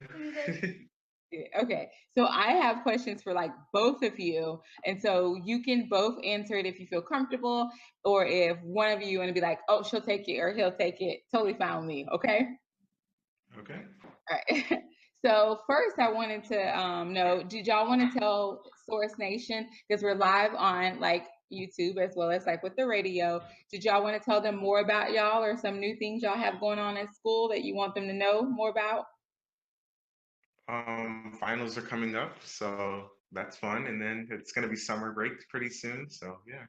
Okay, so I have questions for like both of you, and so you can both answer it if you feel comfortable, or if one of you want to be like, "Oh, she'll take it," or "He'll take it." Totally fine with me. Okay. Okay. All right. So first, I wanted to know: did y'all want to tell Source Nation, because we're live on like YouTube as well as like with the radio? Did y'all want to tell them more about y'all or some new things y'all have going on at school that you want them to know more about? Finals are coming up, so that's fun. And then it's gonna be summer break pretty soon. So yeah.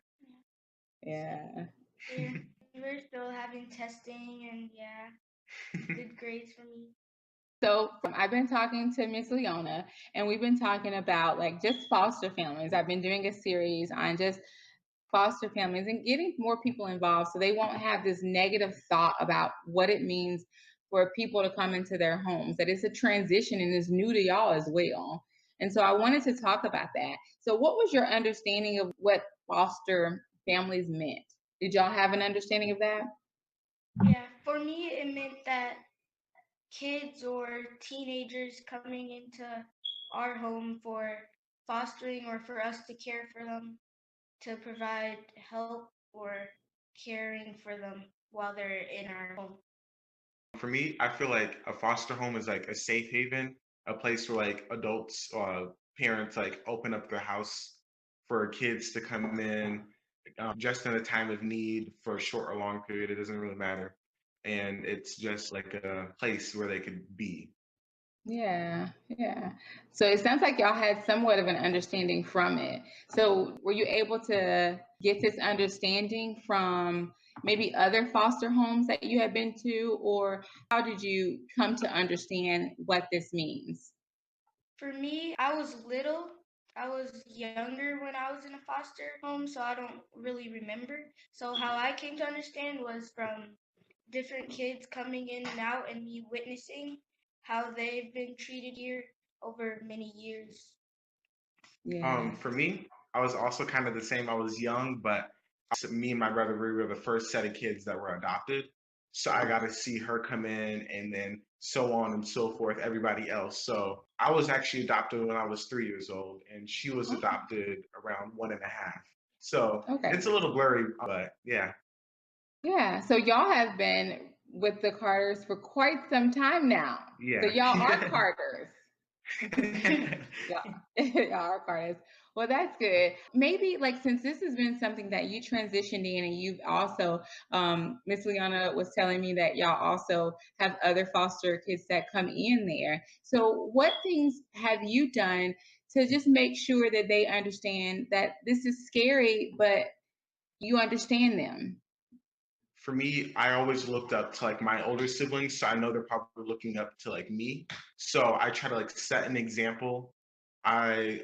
Yeah. Yeah, we're still having testing and good grades for me. So I've been talking to Miss Leona, and we've been talking about like just foster families. I've been doing a series on just foster families and getting more people involved so they won't have this negative thought about what it means for people to come into their homes, that it's a transition and it's new to y'all as well. And so I wanted to talk about that. So what was your understanding of what foster families meant? Did y'all have an understanding of that? Yeah, for me, it meant that kids or teenagers coming into our home for fostering or for us to care for them, to provide help or caring for them while they're in our home. For me, I feel like a foster home is like a safe haven, a place where like adults, parents like open up their house for kids to come in, just in a time of need for a short or long period. It doesn't really matter. And it's just like a place where they could be. Yeah, yeah. So it sounds like y'all had somewhat of an understanding from it. So were you able to get this understanding from maybe other foster homes that you have been to, or how did you come to understand what this means? For me, I was little. I was younger when I was in a foster home, so I don't really remember. So how I came to understand was from different kids coming in and out and me witnessing how they've been treated here over many years. Yeah. For me, I was also kind of the same. I was young, but me and my brother, we were the first set of kids that were adopted. So I got to see her come in and then so on and so forth, everybody else. So I was actually adopted when I was 3 years old, and she was Oh, adopted around 1.5. So okay. it's a little blurry, but yeah. Yeah. So y'all have been with the Carters for quite some time now. So Yeah. y'all are Carters. Yeah, y'all are artists. Well, that's good. Maybe like since this has been something that you transitioned in, and you've also, Miss Leona was telling me that y'all also have other foster kids that come in there. So, what things have you done to just make sure that they understand that this is scary, but you understand them? For me, I always looked up to like my older siblings, so I know they're probably looking up to like me. So I try to like set an example. I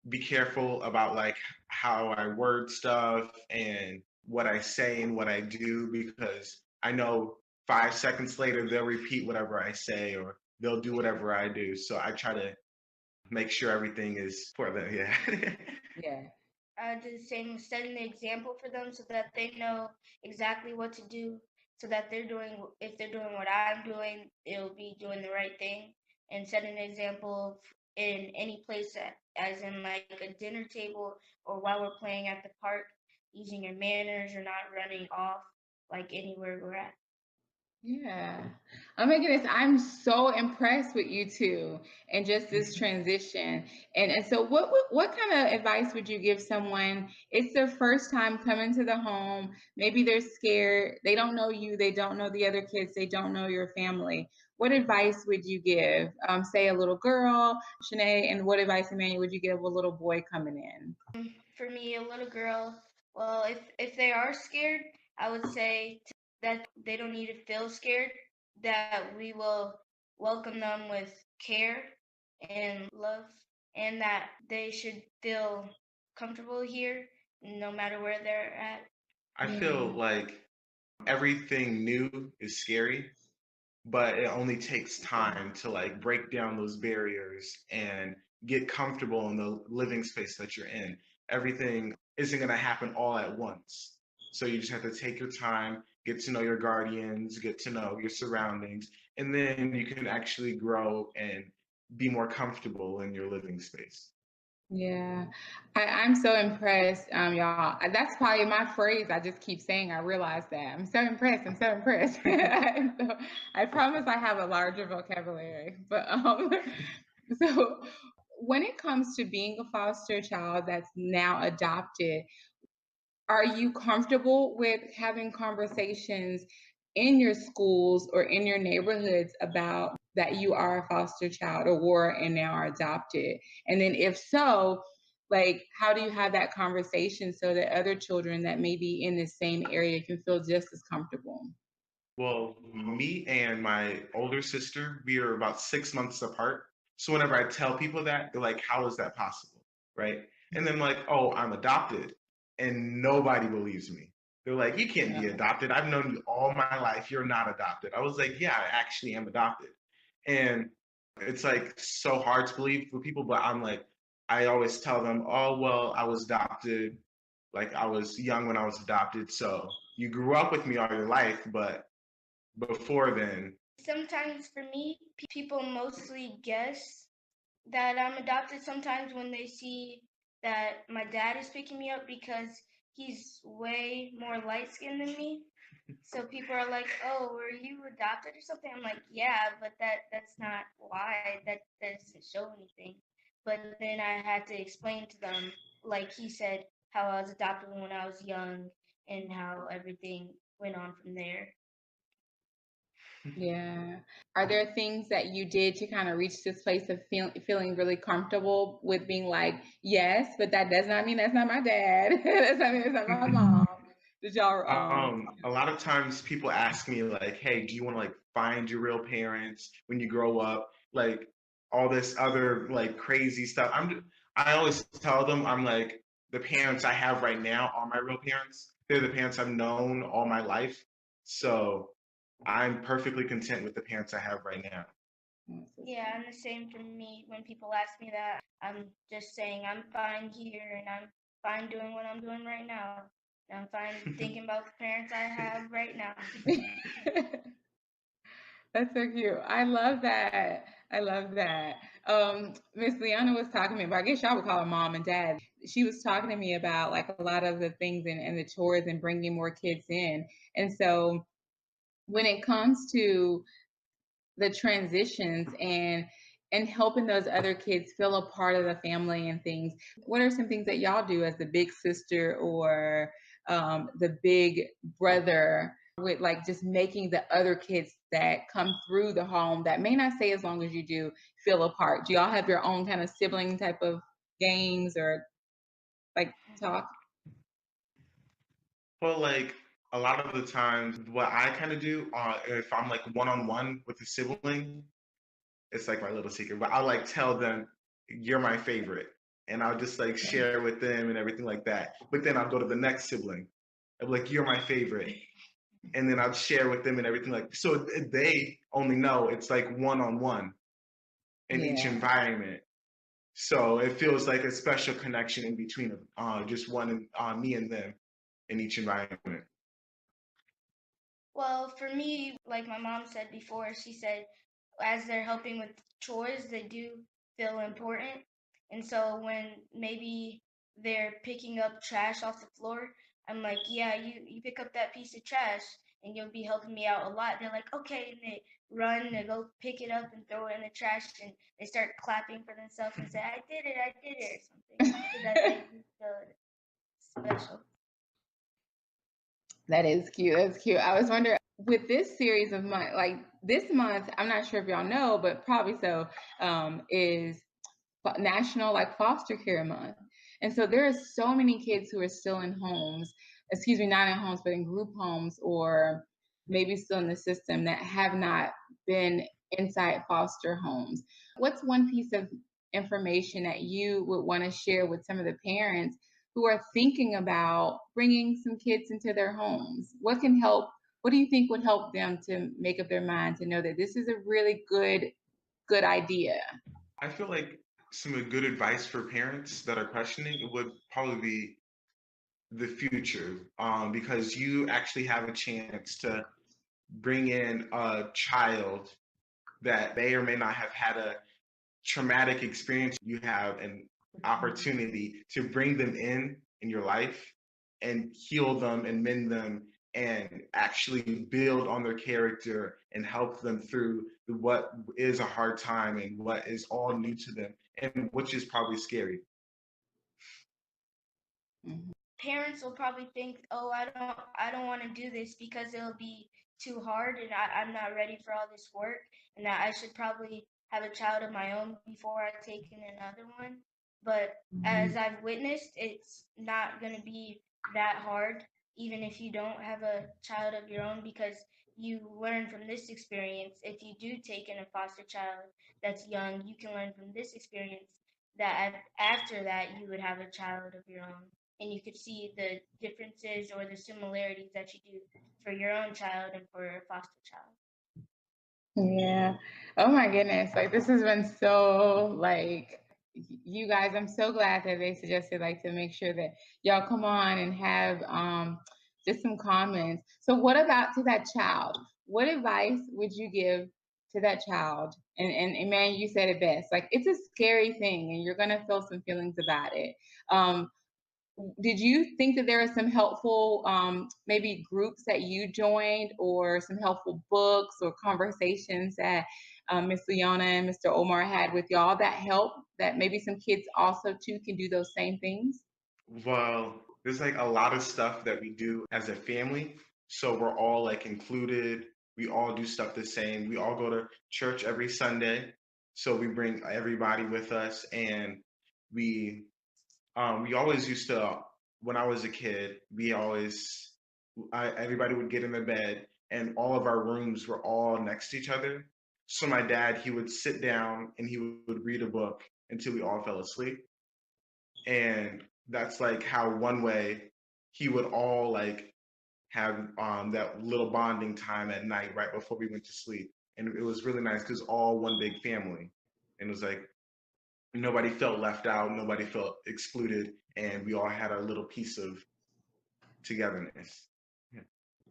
be careful about like how I word stuff and what I say and what I do because I know 5 seconds later they'll repeat whatever I say or they'll do whatever I do. So I try to make sure everything is for them. Yeah. Yeah. I do the same, setting the example for them so that they know exactly what to do, so that if they're doing what I'm doing, they'll be doing the right thing, and set an example in any place, as in like a dinner table or while we're playing at the park, using your manners or not running off like anywhere we're at. Yeah. Oh my goodness, I'm so impressed with you two and just this transition. And so what kind of advice would you give someone? It's their first time coming to the home. Maybe they're scared. They don't know you, they don't know the other kids, they don't know your family. What advice would you give? Say a little girl, Zjane, and what advice, Emmanuel, would you give a little boy coming in? For me, a little girl, well, if they are scared, I would say that they don't need to feel scared, that we will welcome them with care and love, and that they should feel comfortable here no matter where they're at. I feel Yeah. like everything new is scary, but it only takes time to like break down those barriers and get comfortable in the living space that you're in. Everything isn't going to happen all at once. So you just have to take your time, get to know your guardians, get to know your surroundings, and then you can actually grow and be more comfortable in your living space. Yeah, I'm so impressed, y'all. That's probably my phrase. I just keep saying. I realize that I'm so impressed. I'm so impressed. And so I promise I have a larger vocabulary. But so when it comes to being a foster child that's now adopted, are you comfortable with having conversations in your schools or in your neighborhoods about that you are a foster child or were and now are adopted? And then if so, like, how do you have that conversation so that other children that may be in the same area can feel just as comfortable? Well, me and my older sister, we are about 6 months apart. So whenever I tell people that, they're like, how is that possible? Right. And then like, oh, I'm adopted. And nobody believes me. They're like, you can't be adopted. I've known you all my life. You're not adopted. I was like, yeah, I actually am adopted. And it's like so hard to believe for people, but I'm like, I always tell them, oh, well, I was adopted. Like I was young when I was adopted. So you grew up with me all your life, but before then. Sometimes for me, people mostly guess that I'm adopted sometimes when they see that my dad is picking me up because he's way more light skinned than me. So people are like, "Oh, were you adopted or something?" I'm like, "Yeah, but that's not why. That doesn't show anything." But then I had to explain to them, like he said, how I was adopted when I was young and how everything went on from there. Yeah. Are there things that you did to kind of reach this place of feeling really comfortable with being like, yes, but that does not mean that's not my dad. That's not mean that's not my mom. Did y'all A lot of times people ask me like, hey, do you want to like find your real parents when you grow up? Like all this other like crazy stuff. I always tell them I'm like the parents I have right now are my real parents. They're the parents I've known all my life. So I'm perfectly content with the parents I have right now. Yeah, and the same for me. When people ask me that, I'm just saying I'm fine here and I'm fine doing what I'm doing right now. And I'm fine thinking about the parents I have right now. That's so cute. I love that. I love that. Miss Liana was talking to me about, I guess y'all would call her mom and dad. She was talking to me about like a lot of the things and the chores and bringing more kids in. And so when it comes to the transitions and helping those other kids feel a part of the family and things, what are some things that y'all do as the big sister or the big brother with like just making the other kids that come through the home that may not stay as long as you do feel a part? Do y'all have your own kind of sibling type of games or like talk? Well, like a lot of the times, what I kind of do, if I'm like one on one with a sibling, it's like my little secret. But I'll like tell them, "You're my favorite," and I'll just like share with them and everything like that. But then I'll go to the next sibling, I'm like, "You're my favorite," and then I'll share with them and everything like. So they only know it's like one on one in each Yeah. environment. So it feels like a special connection in between just one me and them in each environment. Well, for me, like my mom said before, she said as they're helping with chores, they do feel important. And so when maybe they're picking up trash off the floor, I'm like, yeah, you pick up that piece of trash and you'll be helping me out a lot. They're like, okay, and they run and go pick it up and throw it in the trash and they start clapping for themselves and say, I did it, or something, so that they feel special. That is cute. That's cute. I was wondering with this series of month, like this month, I'm not sure if y'all know, but probably so, is National like Foster Care Month. And so there are so many kids who are still in homes, excuse me, not in homes, but in group homes or maybe still in the system that have not been inside foster homes. What's one piece of information that you would want to share with some of the parents who are thinking about bringing some kids into their homes? What can help? What do you think would help them to make up their mind to know that this is a really good idea? I feel like some good advice for parents that are questioning it would probably be the future, because you actually have a chance to bring in a child that may or may not have had a traumatic experience. You have an opportunity to bring them in your life and heal them and mend them and actually build on their character and help them through what is a hard time and what is all new to them and which is probably scary. Parents will probably think, "Oh, I don't want to do this because it'll be too hard and I'm not ready for all this work, and that I should probably have a child of my own before I take in another one. But as I've witnessed, it's not going to be that hard, even if you don't have a child of your own, because you learn from this experience. If you do take in a foster child that's young, you can learn from this experience that after that you would have a child of your own, and you could see the differences or the similarities that you do for your own child and for a foster child. Yeah. Oh my goodness. Like this has been so like you guys, I'm so glad that they suggested like to make sure that y'all come on and have just some comments. So what about to that child? What advice would you give to that child? And man, you said it best. Like it's a scary thing and you're gonna feel some feelings about it. Did you think that there are some helpful maybe groups that you joined or some helpful books or conversations that Ms. Zjane and Mr. Omar had with y'all that help that maybe some kids also too can do those same things? Well, there's like a lot of stuff that we do as a family. So we're all like included. We all do stuff the same. We all go to church every Sunday. So we bring everybody with us, and we we always used to, when I was a kid, everybody would get in the bed and all of our rooms were all next to each other. So my dad, he would sit down and he would read a book until we all fell asleep. And that's like how one way he would all like have that little bonding time at night right before we went to sleep. And it was really nice because all one big family. And it was like nobody felt left out, nobody felt excluded, and we all had our little piece of togetherness. Yeah.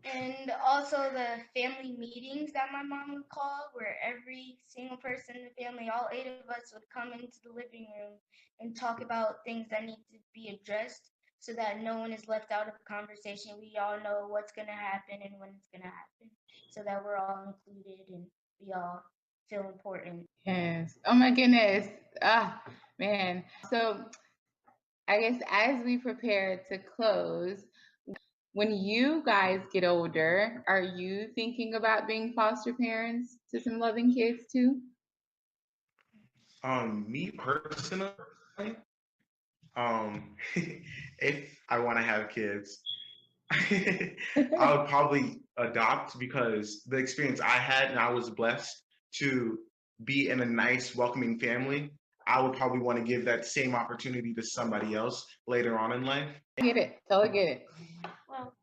And also the family meetings that my mom would call, where every single person in the family, all 8 of us, would come into the living room and talk about things that need to be addressed so that no one is left out of the conversation. We all know what's going to happen and when it's going to happen so that we're all included and we all feel important. Yes. Oh my goodness. Ah, man. So I guess as we prepare to close, when you guys get older, are you thinking about being foster parents to some loving kids too? Me personally, if I want to have kids, I would probably adopt because the experience I had and I was blessed to be in a nice, welcoming family. I would probably want to give that same opportunity to somebody else later on in life. Get it. Totally get it. Well,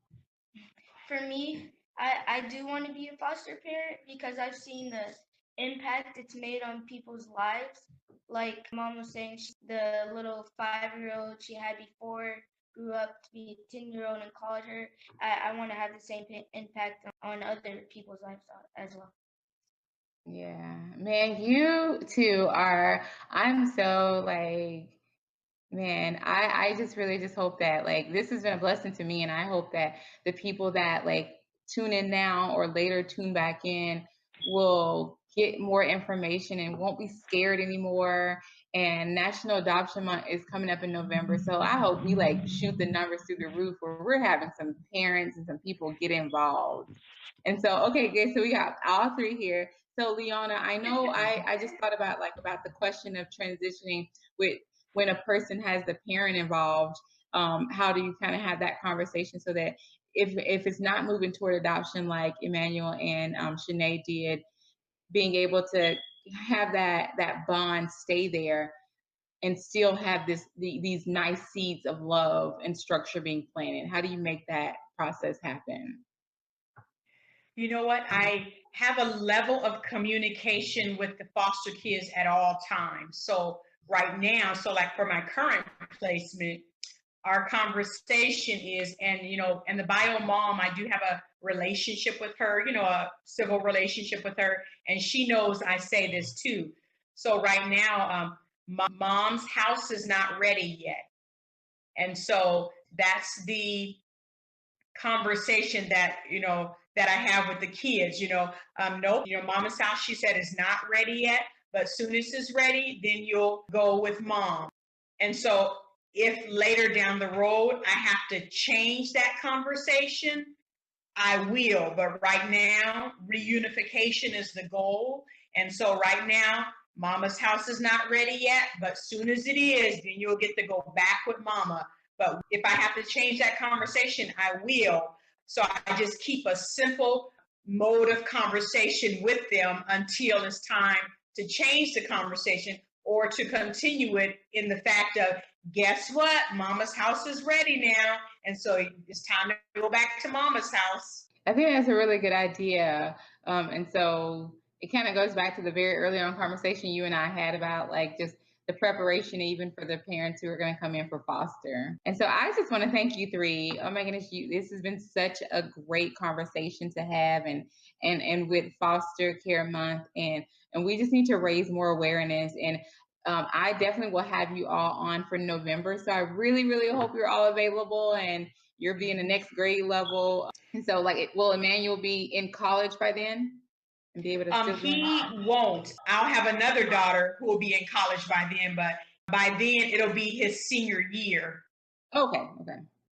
for me, I do want to be a foster parent because I've seen the impact it's made on people's lives. Like mom was saying, the little 5-year-old she had before grew up to be a 10-year-old in college. I want to have the same impact on other people's lives as well. Yeah, man, you two are, I'm so like, man, I just really just hope that like this has been a blessing to me, and I hope that the people that like tune in now or later tune back in will get more information and won't be scared anymore. And National Adoption Month is coming up in November, so I hope we like shoot the numbers through the roof where we're having some parents and some people get involved. And so, okay, good. So we got all three here. So Leona, I know I just thought about like about the question of transitioning with when a person has the parent involved, how do you kind of have that conversation so that if it's not moving toward adoption like Emmanuel and Zjane did, being able to have that bond stay there and still have these nice seeds of love and structure being planted? How do you make that process happen? You know what? I have a level of communication with the foster kids at all times. So right now, so like for my current placement, our conversation is, and and the bio mom, I do have a relationship with her, a civil relationship with her, and she knows I say this too. So right now, mom's house is not ready yet, and so that's the conversation that that I have with the kids. Nope, mama's house, she said, is not ready yet, but soon as it's ready, then you'll go with mom. And so if later down the road I have to change that conversation, I will, but right now, reunification is the goal. And so right now, Mama's house is not ready yet, but soon as it is, then you'll get to go back with Mama. But if I have to change that conversation, I will. So I just keep a simple mode of conversation with them until it's time to change the conversation or to continue it in the fact of, guess what? Mama's house is ready now. And so it's time to go back to Mama's house. I think that's a really good idea. And so it kind of goes back to the very early on conversation you and I had about like just the preparation even for the parents who are going to come in for foster. And so I just want to thank you three. Oh my goodness, this has been such a great conversation to have, and with Foster Care Month, and we just need to raise more awareness. And I definitely will have you all on for November. So I really, really hope you're all available and you're being the next grade level. And so, like, will Emmanuel be in college by then and be able to still He won't. I'll have another daughter who will be in college by then, but by then it'll be his senior year. Okay.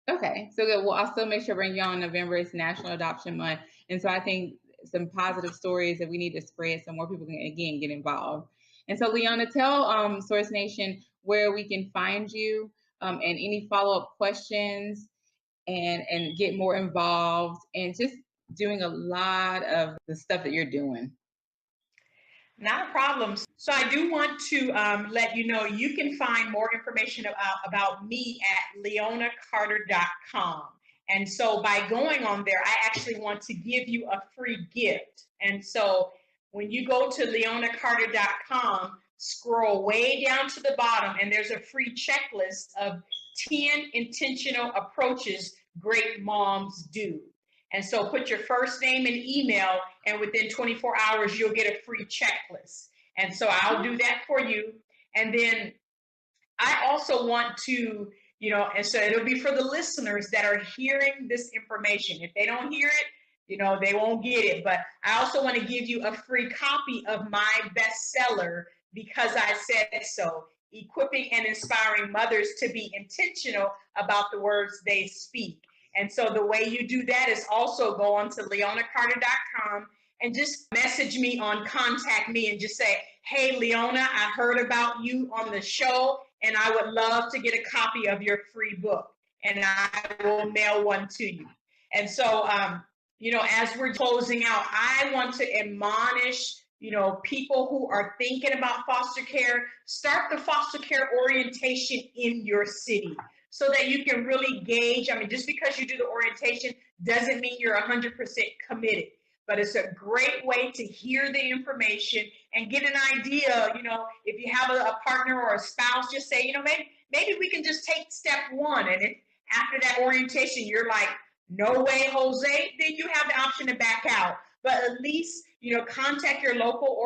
So good. Well, I'll still make sure to bring you on. November. It's National Adoption Month. And so I think some positive stories that we need to spread so more people can, again, get involved. And so, Leona, tell Source Nation where we can find you and any follow-up questions and get more involved and just doing a lot of the stuff that you're doing. Not a problem. So I do want to let you know you can find more information about me at leonacarter.com. And so by going on there, I actually want to give you a free gift. And so when you go to leonacarter.com, scroll way down to the bottom, and there's a free checklist of 10 intentional approaches great moms do. And so put your first name and email, and within 24 hours, you'll get a free checklist. And so I'll do that for you. And then I also want to, and so it'll be for the listeners that are hearing this information. If they don't hear it, they won't get it. But I also want to give you a free copy of my bestseller, Because I Said So, Equipping and Inspiring Mothers to Be Intentional About the Words They Speak. And so the way you do that is also go on to leonacarter.com and just message me on Contact Me and just say, hey, Leona, I heard about you on the show, and I would love to get a copy of your free book. And I will mail one to you. And so, as we're closing out, I want to admonish people who are thinking about foster care, start the foster care orientation in your city so that you can really gauge. I mean, just because you do the orientation doesn't mean you're 100% committed, but it's a great way to hear the information and get an idea. If you have a partner or a spouse, just say, maybe we can just take step one. And if after that orientation, you're like, no way, Jose, then you have the option to back out. But at least, contact your local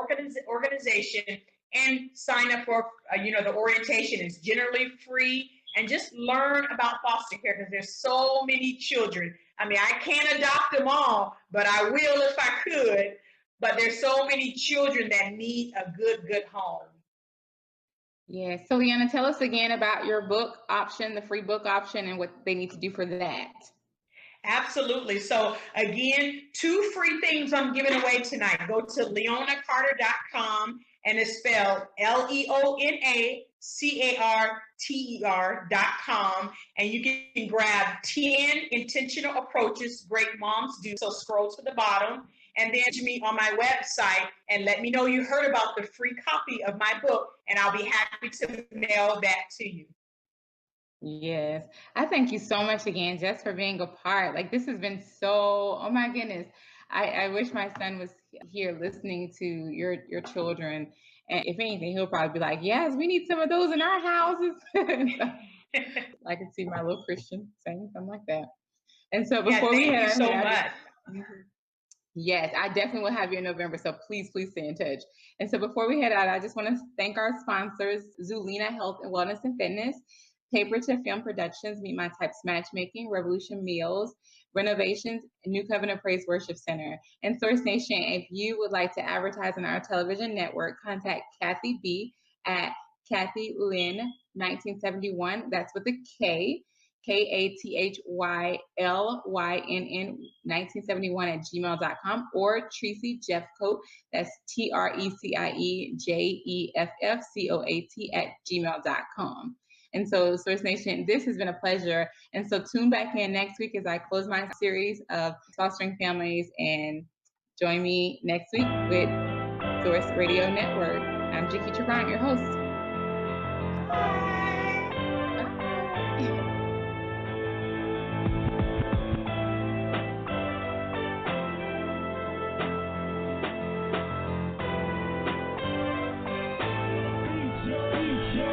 organization and sign up for, the orientation is generally free, and just learn about foster care because there's so many children. I mean, I can't adopt them all, but I will if I could. But there's so many children that need a good home. Yeah. So, Leona, tell us again about your book option, the free book option, and what they need to do for that. Absolutely. So again, 2 free things I'm giving away tonight. Go to leonacarter.com, and it's spelled LeonaCarter.com, and you can grab 10 intentional approaches great moms do. So scroll to the bottom and then me on my website and let me know you heard about the free copy of my book, and I'll be happy to mail that to you. Yes. I thank you so much again just for being a part. Like, this has been so, oh my goodness. I wish my son was here listening to your children. And if anything, he'll probably be like, yes, we need some of those in our houses. I can see my little Christian saying something like that. And so before we head so much. Yes, I definitely will have you in November. So please stay in touch. And so before we head out, I just want to thank our sponsors, Zulina Health and Wellness and Fitness, Paper to Film Productions, Meet My Types Matchmaking, Revolution Meals, Renovations, New Covenant Praise Worship Center. And Source Nation, if you would like to advertise on our television network, contact Kathy B at Kathy Lynn 1971. That's with a K. KATHYLYNN1971 or Tracy Jeffcoat, that's TRECIEJEFFCOAT @gmail.com. Source Nation, this has been a pleasure. And so tune back in next week as I close my series of fostering families, and join me next week with Source Radio Network. I'm Jaketra Bryant, your host.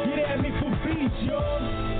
Get at me for beats, y'all.